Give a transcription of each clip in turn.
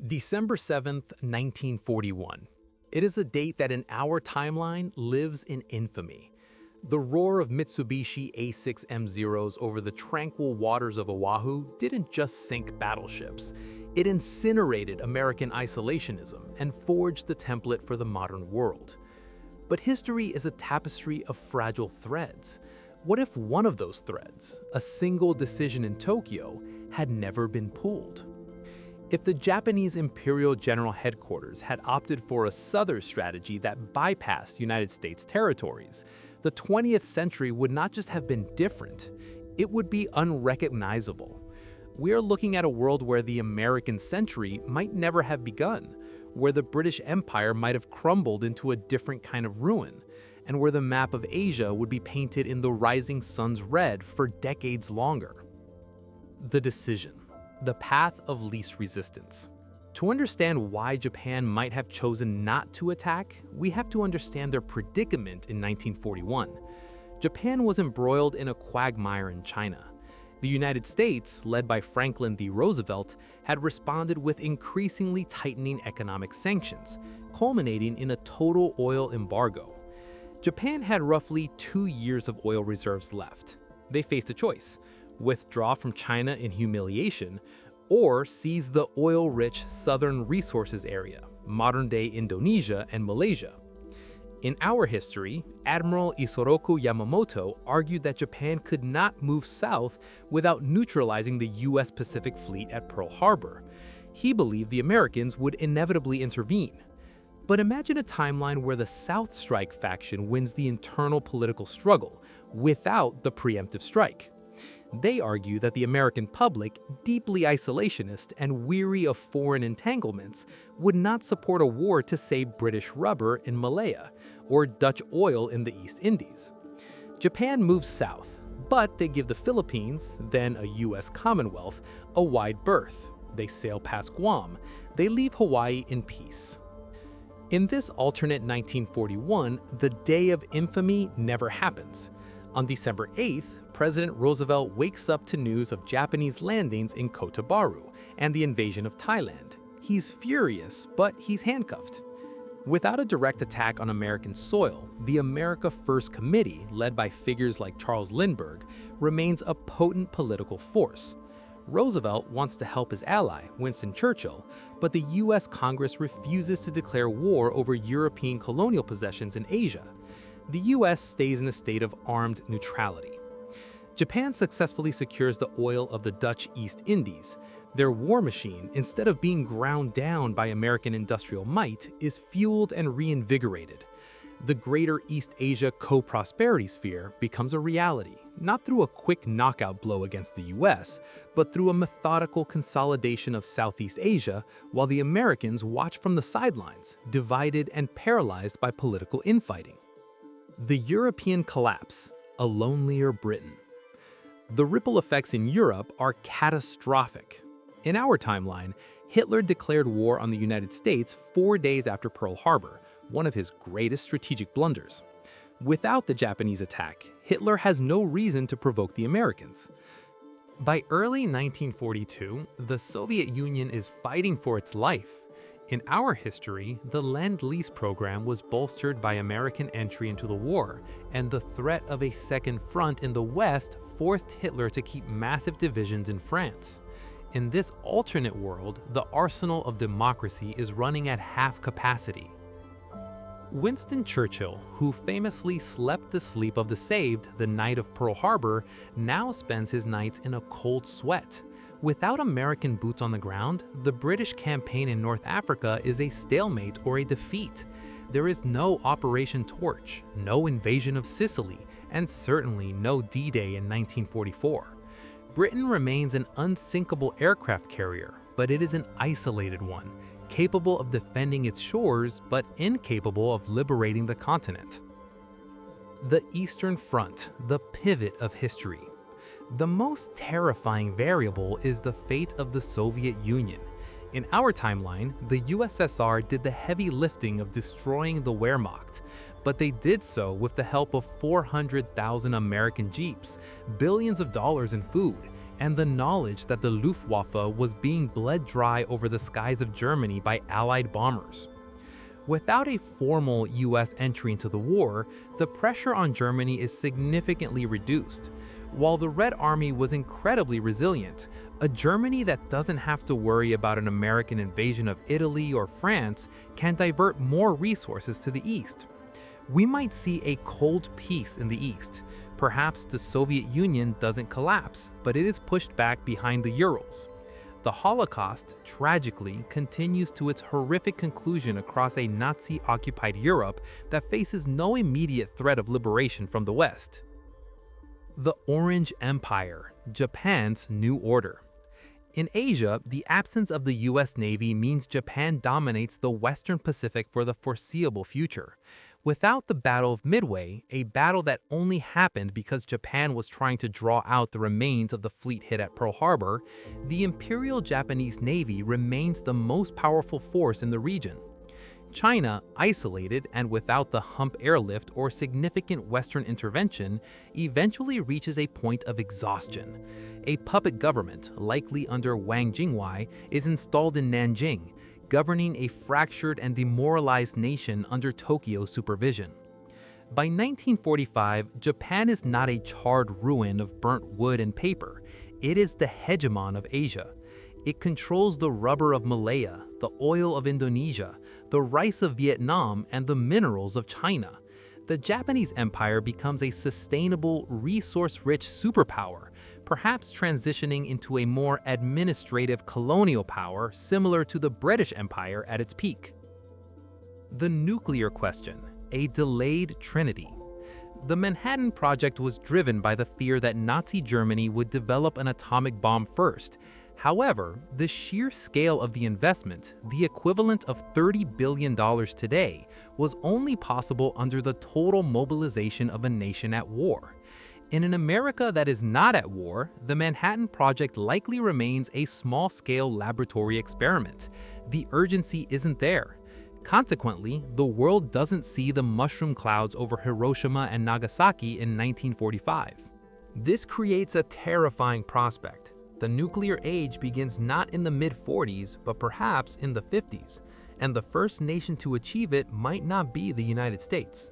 December 7th, 1941. It is a date that in our timeline lives in infamy. The roar of Mitsubishi A6M0s over the tranquil waters of Oahu didn't just sink battleships. It incinerated American isolationism and forged the template for the modern world. But history is a tapestry of fragile threads. What if one of those threads, a single decision in Tokyo, had never been pulled? If the Japanese Imperial General Headquarters had opted for a southern strategy that bypassed United States territories, the 20th century would not just have been different, it would be unrecognizable. We're looking at a world where the American century might never have begun, where the British Empire might have crumbled into a different kind of ruin, and where the map of Asia would be painted in the rising sun's red for decades longer. The decision. The path of least resistance. To understand why Japan might have chosen not to attack, we have to understand their predicament in 1941. Japan was embroiled in a quagmire in China. The United States, led by Franklin D. Roosevelt, had responded with increasingly tightening economic sanctions, culminating in a total oil embargo. Japan had roughly 2 years of oil reserves left. They faced a choice: withdraw from China in humiliation, or seize the oil-rich southern resources area, modern-day Indonesia and Malaysia. In our history, Admiral Isoroku Yamamoto argued that Japan could not move south without neutralizing the U.S. Pacific Fleet at Pearl Harbor. He believed the Americans would inevitably intervene. But imagine a timeline where the South Strike faction wins the internal political struggle without the preemptive strike. They argue that the American public, deeply isolationist and weary of foreign entanglements, would not support a war to save British rubber in Malaya or Dutch oil in the East Indies. Japan moves south, but they give the Philippines, then a U.S. Commonwealth, a wide berth. They sail past Guam. They leave Hawaii in peace. In this alternate 1941, the day of infamy never happens. On December 8th, President Roosevelt wakes up to news of Japanese landings in Kotabaru and the invasion of Thailand. He's furious, but he's handcuffed. Without a direct attack on American soil, the America First Committee, led by figures like Charles Lindbergh, remains a potent political force. Roosevelt wants to help his ally, Winston Churchill, but the U.S. Congress refuses to declare war over European colonial possessions in Asia. The U.S. stays in a state of armed neutrality. Japan successfully secures the oil of the Dutch East Indies. Their war machine, instead of being ground down by American industrial might, is fueled and reinvigorated. The Greater East Asia Co-Prosperity Sphere becomes a reality, not through a quick knockout blow against the U.S., but through a methodical consolidation of Southeast Asia, while the Americans watch from the sidelines, divided and paralyzed by political infighting. The European collapse, a lonelier Britain. The ripple effects in Europe are catastrophic. In our timeline, Hitler declared war on the United States 4 days after Pearl Harbor, one of his greatest strategic blunders. Without the Japanese attack, Hitler has no reason to provoke the Americans. By early 1942, the Soviet Union is fighting for its life. In our history, the Lend-Lease program was bolstered by American entry into the war, and the threat of a second front in the West forced Hitler to keep massive divisions in France. In this alternate world, the arsenal of democracy is running at half capacity. Winston Churchill, who famously slept the sleep of the saved the night of Pearl Harbor, now spends his nights in a cold sweat. Without American boots on the ground, the British campaign in North Africa is a stalemate or a defeat. There is no Operation Torch, no invasion of Sicily, and certainly no D-Day in 1944. Britain remains an unsinkable aircraft carrier, but it is an isolated one, capable of defending its shores but incapable of liberating the continent. The Eastern Front, the pivot of history. The most terrifying variable is the fate of the Soviet Union. In our timeline, the USSR did the heavy lifting of destroying the Wehrmacht, but they did so with the help of 400,000 American jeeps, billions of dollars in food, and the knowledge that the Luftwaffe was being bled dry over the skies of Germany by Allied bombers. Without a formal US entry into the war, the pressure on Germany is significantly reduced. While the Red Army was incredibly resilient, a Germany that doesn't have to worry about an American invasion of Italy or France can divert more resources to the east. We might see a cold peace in the east. Perhaps the Soviet Union doesn't collapse, but it is pushed back behind the Urals. The Holocaust, tragically, continues to its horrific conclusion across a Nazi-occupied Europe that faces no immediate threat of liberation from the West. The Orange Empire, Japan's new order. In Asia, the absence of the US Navy means Japan dominates the Western Pacific for the foreseeable future. Without the Battle of Midway, a battle that only happened because Japan was trying to draw out the remains of the fleet hit at Pearl Harbor, the Imperial Japanese Navy remains the most powerful force in the region. China, isolated and without the hump airlift or significant Western intervention, eventually reaches a point of exhaustion. A puppet government, likely under Wang Jingwei, is installed in Nanjing, governing a fractured and demoralized nation under Tokyo's supervision. By 1945, Japan is not a charred ruin of burnt wood and paper. It is the hegemon of Asia. It controls the rubber of Malaya, the oil of Indonesia, the rice of Vietnam, and the minerals of China. The Japanese Empire becomes a sustainable, resource-rich superpower, perhaps transitioning into a more administrative colonial power similar to the British Empire at its peak. The nuclear question, a delayed trinity. The Manhattan Project was driven by the fear that Nazi Germany would develop an atomic bomb first. However, the sheer scale of the investment, the equivalent of $30 billion today, was only possible under the total mobilization of a nation at war. In an America that is not at war, the Manhattan Project likely remains a small-scale laboratory experiment. The urgency isn't there. Consequently, the world doesn't see the mushroom clouds over Hiroshima and Nagasaki in 1945. This creates a terrifying prospect. The nuclear age begins not in the mid-40s, but perhaps in the 50s, and the first nation to achieve it might not be the United States.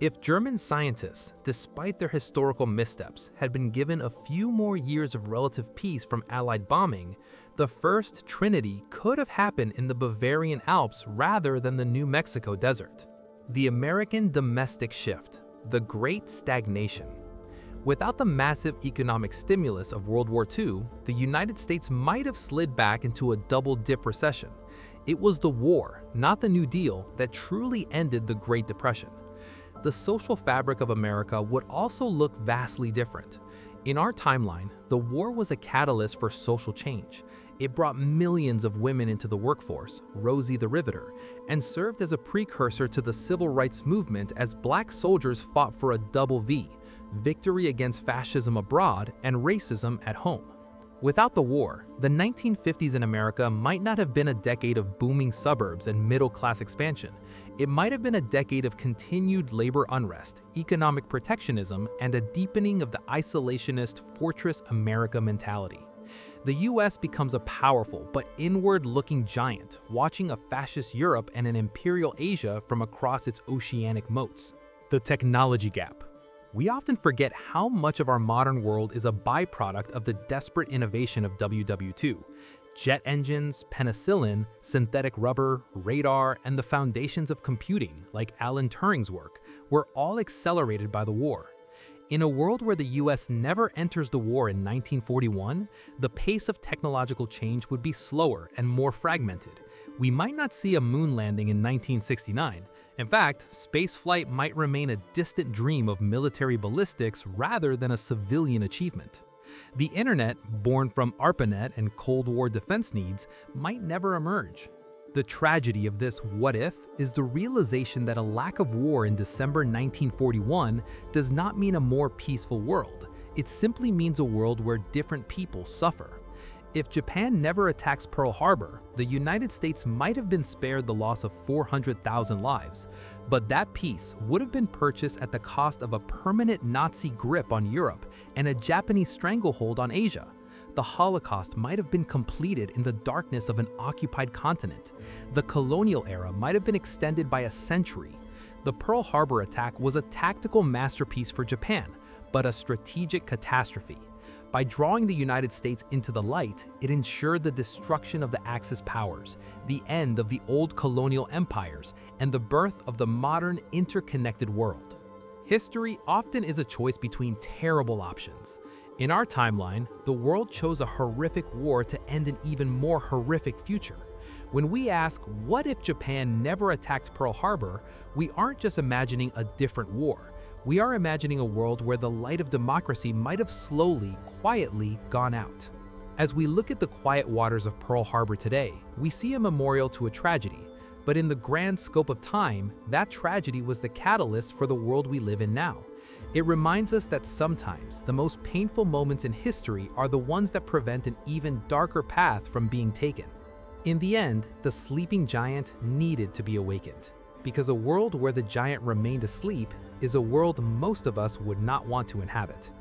If German scientists, despite their historical missteps, had been given a few more years of relative peace from Allied bombing, the first trinity could have happened in the Bavarian Alps rather than the New Mexico desert. The American domestic shift, the Great Stagnation. Without the massive economic stimulus of World War II, the United States might have slid back into a double-dip recession. It was the war, not the New Deal, that truly ended the Great Depression. The social fabric of America would also look vastly different. In our timeline, the war was a catalyst for social change. It brought millions of women into the workforce, Rosie the Riveter, and served as a precursor to the civil rights movement as Black soldiers fought for a double V: victory against fascism abroad and racism at home. Without the war, the 1950s in America might not have been a decade of booming suburbs and middle-class expansion. It might have been a decade of continued labor unrest, economic protectionism, and a deepening of the isolationist Fortress America mentality. The US becomes a powerful but inward-looking giant, watching a fascist Europe and an imperial Asia from across its oceanic moats. The technology gap. We often forget how much of our modern world is a byproduct of the desperate innovation of WWII. Jet engines, penicillin, synthetic rubber, radar, and the foundations of computing, like Alan Turing's work, were all accelerated by the war. In a world where the US never enters the war in 1941, the pace of technological change would be slower and more fragmented. We might not see a moon landing in 1969. In fact, spaceflight might remain a distant dream of military ballistics rather than a civilian achievement. The internet, born from ARPANET and Cold War defense needs, might never emerge. The tragedy of this what if is the realization that a lack of war in December 1941 does not mean a more peaceful world. It simply means a world where different people suffer. If Japan never attacks Pearl Harbor, the United States might have been spared the loss of 400,000 lives, but that peace would have been purchased at the cost of a permanent Nazi grip on Europe and a Japanese stranglehold on Asia. the Holocaust might have been completed in the darkness of an occupied continent. The colonial era might have been extended by a century. The Pearl Harbor attack was a tactical masterpiece for Japan, but a strategic catastrophe. By drawing the United States into the light, it ensured the destruction of the Axis powers, the end of the old colonial empires, and the birth of the modern interconnected world. History often is a choice between terrible options. In our timeline, the world chose a horrific war to end an even more horrific future. When we ask, what if Japan never attacked Pearl Harbor, we aren't just imagining a different war. We are imagining a world where the light of democracy might have slowly, quietly gone out. As we look at the quiet waters of Pearl Harbor today, we see a memorial to a tragedy, but in the grand scope of time, that tragedy was the catalyst for the world we live in now. It reminds us that sometimes the most painful moments in history are the ones that prevent an even darker path from being taken. In the end, the sleeping giant needed to be awakened, because a world where the giant remained asleep is a world most of us would not want to inhabit.